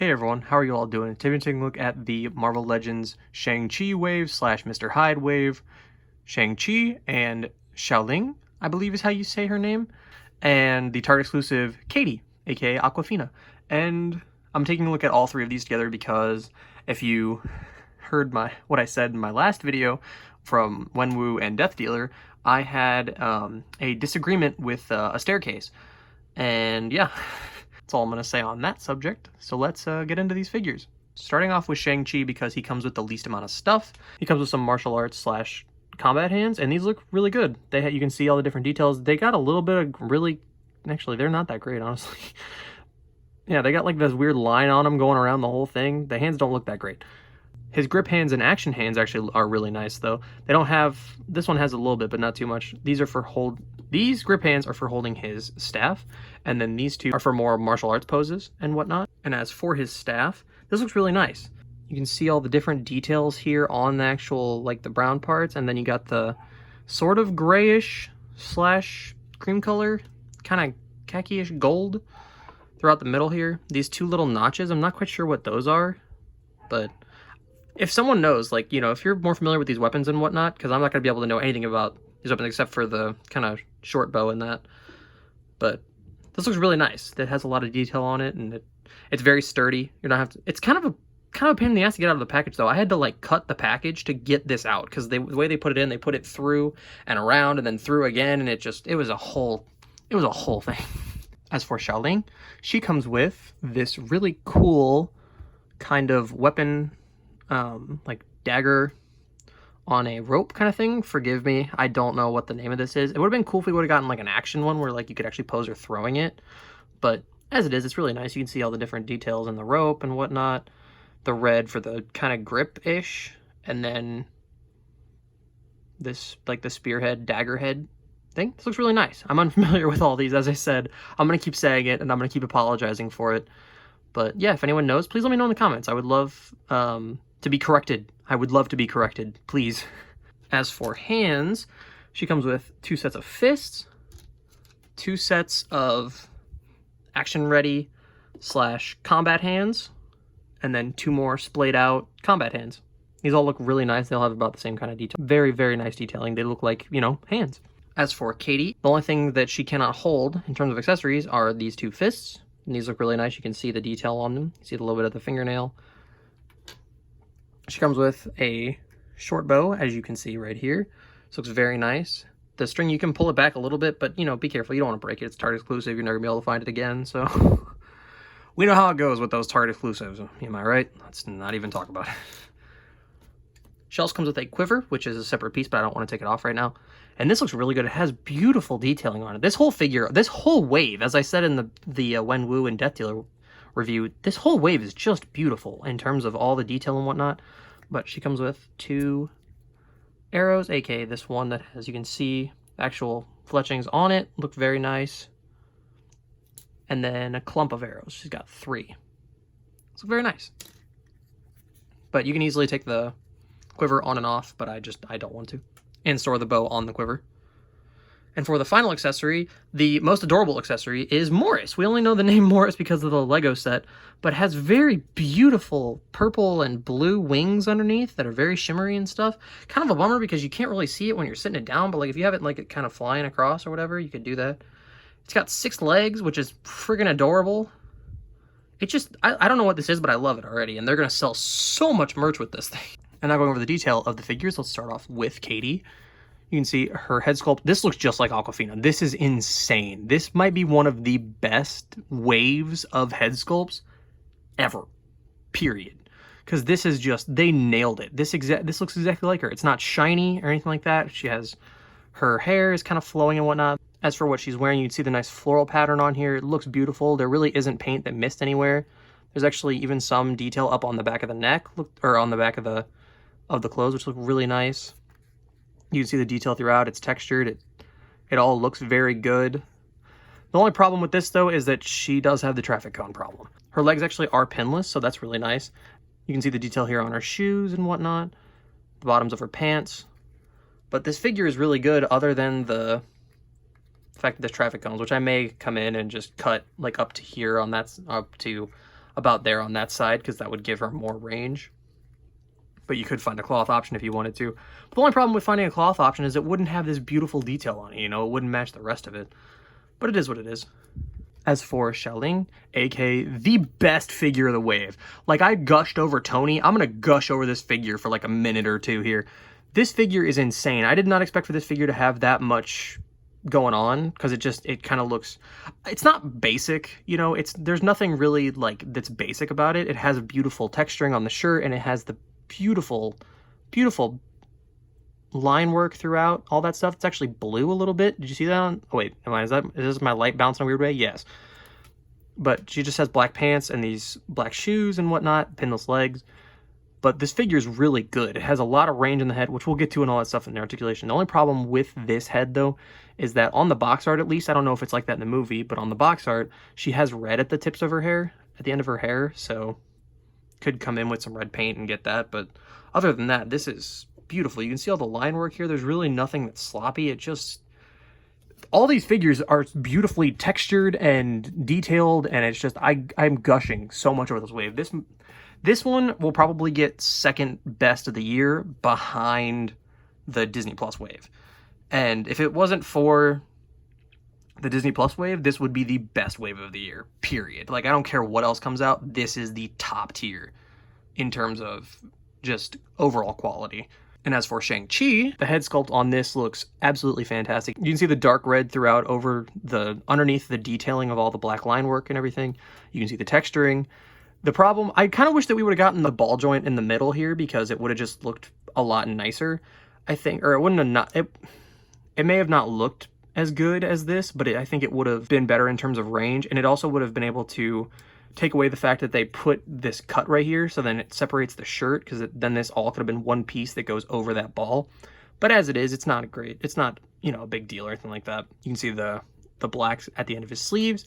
Hey everyone, how are you all doing? Today we're taking a look at the Marvel Legends Shang-Chi wave slash Mr. Hyde wave, Shang-Chi and Xialing, I believe is how you say her name, and the Target exclusive Katy, aka Aquafina. And I'm taking a look at all three of these together because if you heard what I said in my last video from Wenwu and Death Dealer, I had a disagreement with a staircase. And yeah, that's all I'm going to say on that subject. So let's get into these figures. Starting off with Shang-Chi because he comes with the least amount of stuff. He comes with some martial arts slash combat hands, and these look really good. You can see all the different details. They got a little bit of really... Actually, they're not that great, honestly. Yeah, they got like this weird line on them going around the whole thing. The hands don't look that great. His grip hands and action hands actually are really nice, though. They don't have... This one has a little bit, but not too much. These grip hands are for holding his staff, and then these two are for more martial arts poses and whatnot. And as for his staff, this looks really nice. You can see all the different details here on the actual, like, the brown parts, and then you got the sort of grayish slash cream color, kind of khaki-ish gold throughout the middle here. These two little notches, I'm not quite sure what those are, but if someone knows, like, you know, if you're more familiar with these weapons and whatnot, because I'm not going to be able to know anything about these weapons except for the kind of short bow and that, but this looks really nice. It has a lot of detail on it, and it's very sturdy. You're not have to. It's kind of a pain in the ass to get out of the package, though. I had to like cut the package to get this out because the way they put it in, they put it through and around and then through again, and it was a whole thing. As for Xialing, she comes with this really cool kind of weapon, like dagger on a rope kind of thing. Forgive me, I don't know what the name of this is. It would have been cool if we would have gotten like an action one where like you could actually pose her throwing it, but as it is, it's really nice. You can see all the different details in the rope and whatnot. The red for the kind of grip-ish, and then this like the spearhead dagger head thing. This looks really nice. I'm unfamiliar with all these, as I said. I'm gonna keep saying it and I'm gonna keep apologizing for it, but yeah, if anyone knows, please let me know in the comments. I would love to be corrected. I would love to be corrected, please. As for hands, she comes with 2 sets of fists, 2 sets of action ready slash combat hands, and then 2 more splayed out combat hands. These all look really nice. They all have about the same kind of detail. Very, very nice detailing. They look like, you know, hands. As for Katy, the only thing that she cannot hold in terms of accessories are these 2 fists. And these look really nice. You can see the detail on them. You see a little bit of the fingernail. She comes with a short bow, as you can see right here. This looks very nice. The string, you can pull it back a little bit, but, you know, be careful. You don't want to break it. It's Target exclusive. You're never going to be able to find it again, so... We know how it goes with those Target exclusives. Am I right? Let's not even talk about it. She also comes with a quiver, which is a separate piece, but I don't want to take it off right now. And this looks really good. It has beautiful detailing on it. This whole figure, this whole wave, as I said in the Wenwu and Death Dealer review, this whole wave is just beautiful in terms of all the detail and whatnot. But she comes with 2 arrows, aka this one that, as you can see, actual fletchings on it. Look very nice. And then a clump of arrows. She's got 3. It's very nice. But you can easily take the quiver on and off, but I don't want to. And store the bow on the quiver. And for the final accessory, the most adorable accessory is Morris. We only know the name Morris because of the Lego set, but has very beautiful purple and blue wings underneath that are very shimmery and stuff. Kind of a bummer because you can't really see it when you're sitting it down, but like if you have it like it kind of flying across or whatever, you could do that. It's got 6 legs, which is friggin' adorable. It just, I don't know what this is, but I love it already, and they're going to sell so much merch with this thing. And now going over the detail of the figures, let's start off with Katy. You can see her head sculpt. This looks just like Aquafina. This is insane. This might be one of the best waves of head sculpts ever, period. Because this is just, they nailed it. This looks exactly like her. It's not shiny or anything like that. She has, her hair is kind of flowing and whatnot. As for what she's wearing, you can see the nice floral pattern on here. It looks beautiful. There really isn't paint that missed anywhere. There's actually even some detail up on the back of the neck, or on the back of the clothes, which look really nice. You can see the detail throughout. It's textured. It all looks very good. The only problem with this, though, is that she does have the traffic cone problem. Her legs actually are pinless, so that's really nice. You can see the detail here on her shoes and whatnot, the bottoms of her pants. But this figure is really good other than the fact that there's traffic cones, which I may come in and just cut like up to here on that, up to about there on that side because that would give her more range. But you could find a cloth option if you wanted to. But the only problem with finding a cloth option is it wouldn't have this beautiful detail on it, you know, it wouldn't match the rest of it. But it is what it is. As for Xialing, aka the best figure of the wave. Like, I gushed over Tony, I'm gonna gush over this figure for like a minute or two here. This figure is insane. I did not expect for this figure to have that much going on, because it kind of looks, it's not basic, you know, there's nothing really like that's basic about it. It has a beautiful texturing on the shirt, and it has the beautiful line work throughout, all that stuff. It's actually blue a little bit. Did you see that on, oh wait, is this my light bouncing a weird way? Yes. But she just has black pants and these black shoes and whatnot, pinless legs. But this figure is really good. It has a lot of range in the head, which we'll get to and all that stuff in the articulation. The only problem with this head, though, is that on the box art, at least, I don't know if it's like that in the movie, but on the box art, she has red at the tips of her hair, at the end of her hair, so could come in with some red paint and get that. But other than that, this is beautiful. You can see all the line work here. There's really nothing that's sloppy. It just, all these figures are beautifully textured and detailed, and it's just, I'm gushing so much over this wave. This one will probably get second best of the year behind the Disney Plus wave. And if it wasn't for the Disney Plus wave, this would be the best wave of the year, period. Like, I don't care what else comes out, this is the top tier in terms of just overall quality. And as for Shang-Chi, the head sculpt on this looks absolutely fantastic. You can see the dark red throughout underneath the detailing of all the black line work and everything. You can see the texturing. The problem, I kind of wish that we would have gotten the ball joint in the middle here, because it would have just looked a lot nicer, I think. Or it wouldn't have not, it may have not looked as good as this, but I think it would have been better in terms of range, and it also would have been able to take away the fact that they put this cut right here, so then it separates the shirt, because then this all could have been one piece that goes over that ball. But as it is, it's not it's not, you know, a big deal or anything like that. You can see the blacks at the end of his sleeves.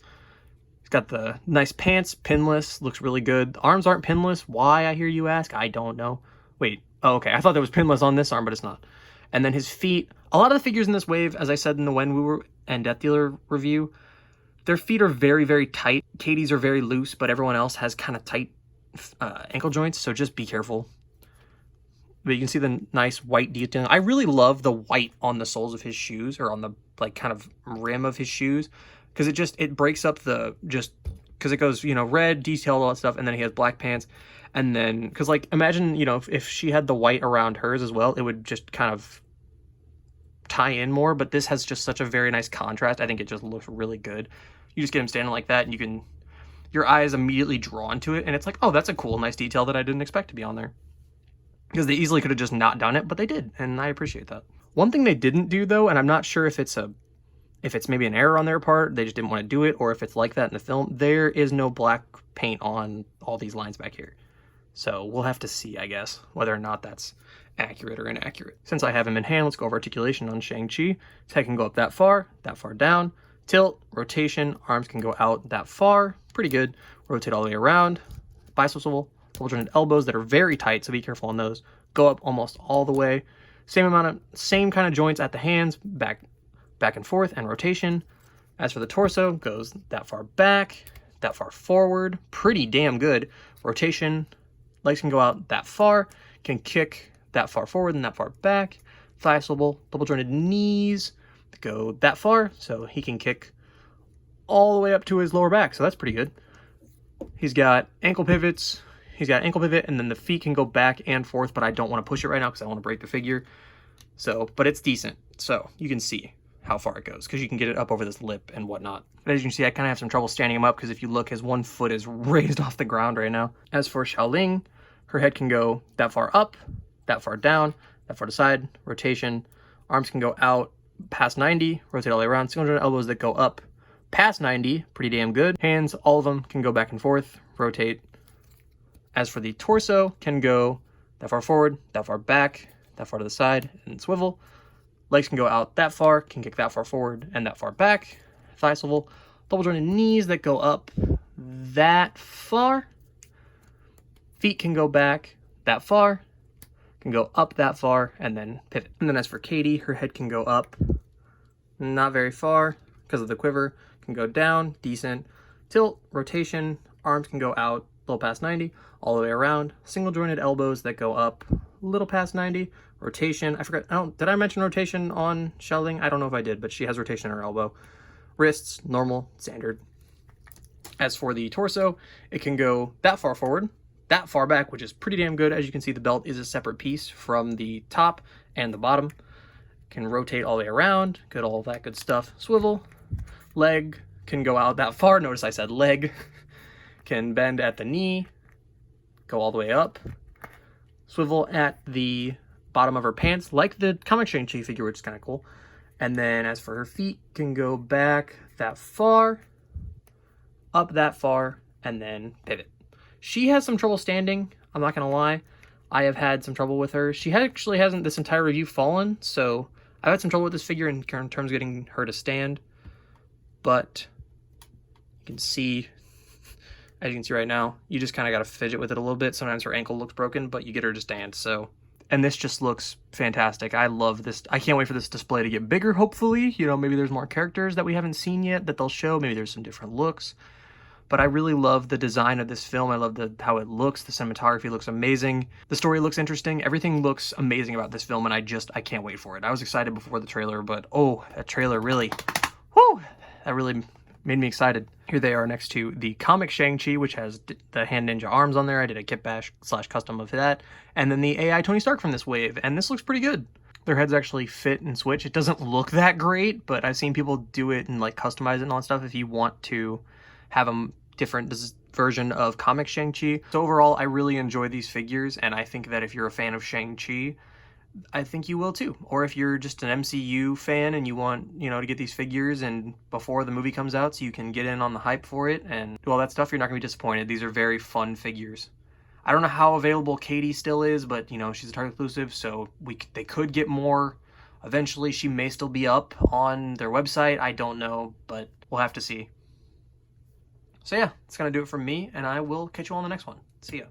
He's got the nice pants, pinless, looks really good. The arms aren't pinless. Why, I hear you ask? I don't know. Wait, oh, okay, I thought there was pinless on this arm, but it's not. And then his feet, a lot of the figures in this wave, as I said in the When We Were and Death Dealer review, their feet are very, very tight. Katy's are very loose, but everyone else has kind of tight ankle joints, so just be careful. But you can see the nice white detailing. I really love the white on the soles of his shoes, or on the like kind of rim of his shoes, because it breaks up because it goes, you know, red, detailed, all that stuff, and then he has black pants. And then, because like, imagine, you know, if she had the white around hers as well, it would just kind of tie in more, but this has just such a very nice contrast. I think it just looks really good. You just get him standing like that, and your eye is immediately drawn to it, and it's like, oh, that's a cool, nice detail that I didn't expect to be on there. Because they easily could have just not done it, but they did, and I appreciate that. One thing they didn't do, though, and I'm not sure if it's maybe an error on their part, they just didn't want to do it, or if it's like that in the film, there is no black paint on all these lines back here. So we'll have to see, I guess, whether or not that's accurate or inaccurate. Since I have him in hand, let's go over articulation on Shang-Chi. His head can go up that far down, tilt, rotation, arms can go out that far, pretty good. Rotate all the way around, bicep swivel, double jointed elbows that are very tight, so be careful on those. Go up almost all the way. Same kind of joints at the hands, back and forth, and rotation. As for the torso, goes that far back, that far forward, pretty damn good. Rotation, legs can go out that far, can kick that far forward and that far back. Thigh swivel, double jointed knees go that far, so he can kick all the way up to his lower back, so that's pretty good. He's got ankle pivots. He's got ankle pivot, and then the feet can go back and forth, but I don't want to push it right now because I want to break the figure. So, but it's decent. So you can see how far it goes, because you can get it up over this lip and whatnot. But as you can see, I kind of have some trouble standing him up, because if you look, his one foot is raised off the ground right now. As for Xialing, her head can go that far up, that far down, that far to side, rotation. Arms can go out past 90, rotate all the way around. Single jointed elbows that go up past 90, pretty damn good. Hands, all of them can go back and forth, rotate. As for the torso, can go that far forward, that far back, that far to the side, and swivel. Legs can go out that far, can kick that far forward and that far back. Thigh swivel. Double jointed knees that go up that far. Feet can go back that far, can go up that far, and then pivot. And then as for Katy, her head can go up not very far because of the quiver, can go down, decent. Tilt, rotation, arms can go out little past 90, all the way around, single jointed elbows that go up a little past 90, rotation, I forgot, did I mention rotation on Xialing? I don't know if I did, but she has rotation in her elbow. Wrists, normal, standard. As for the torso, it can go that far forward, that far back, which is pretty damn good. As you can see, the belt is a separate piece from the top and the bottom. Can rotate all the way around, good, all that good stuff. Swivel, leg can go out that far. Notice I said leg. Can bend at the knee, go all the way up. Swivel at the bottom of her pants, like the comic Shang-Chi figure, which is kind of cool. And then as for her feet, can go back that far, up that far, and then pivot. She has some trouble standing, I'm not gonna lie. I have had some trouble with her. She actually hasn't this entire review fallen, so I've had some trouble with this figure in terms of getting her to stand. But you can see, as you can see right now, you just kind of got to fidget with it a little bit. Sometimes her ankle looks broken, but you get her to stand. So, and this just looks fantastic. I love this. I can't wait for this display to get bigger, hopefully. You know, maybe there's more characters that we haven't seen yet that they'll show. Maybe there's some different looks. But I really love the design of this film. I love how it looks. The cinematography looks amazing. The story looks interesting. Everything looks amazing about this film, and I can't wait for it. I was excited before the trailer, but oh, that trailer really, whoo, that really made me excited. Here they are next to the comic Shang-Chi, which has the hand ninja arms on there. I did a kit bash / custom of that. And then the AI Tony Stark from this wave, and this looks pretty good. Their heads actually fit and switch. It doesn't look that great, but I've seen people do it and like customize it and all that stuff if you want to have a different version of comic Shang-Chi. So overall, I really enjoy these figures, and I think that if you're a fan of Shang-Chi, I think you will too. Or if you're just an MCU fan and you want, you know, to get these figures and before the movie comes out so you can get in on the hype for it and do all that stuff, you're not gonna be disappointed. These are very fun figures. I don't know how available Katy still is, but you know, she's a Target exclusive, so they could get more. Eventually, she may still be up on their website. I don't know, but we'll have to see. So yeah, that's gonna do it from me, and I will catch you all on the next one. See ya.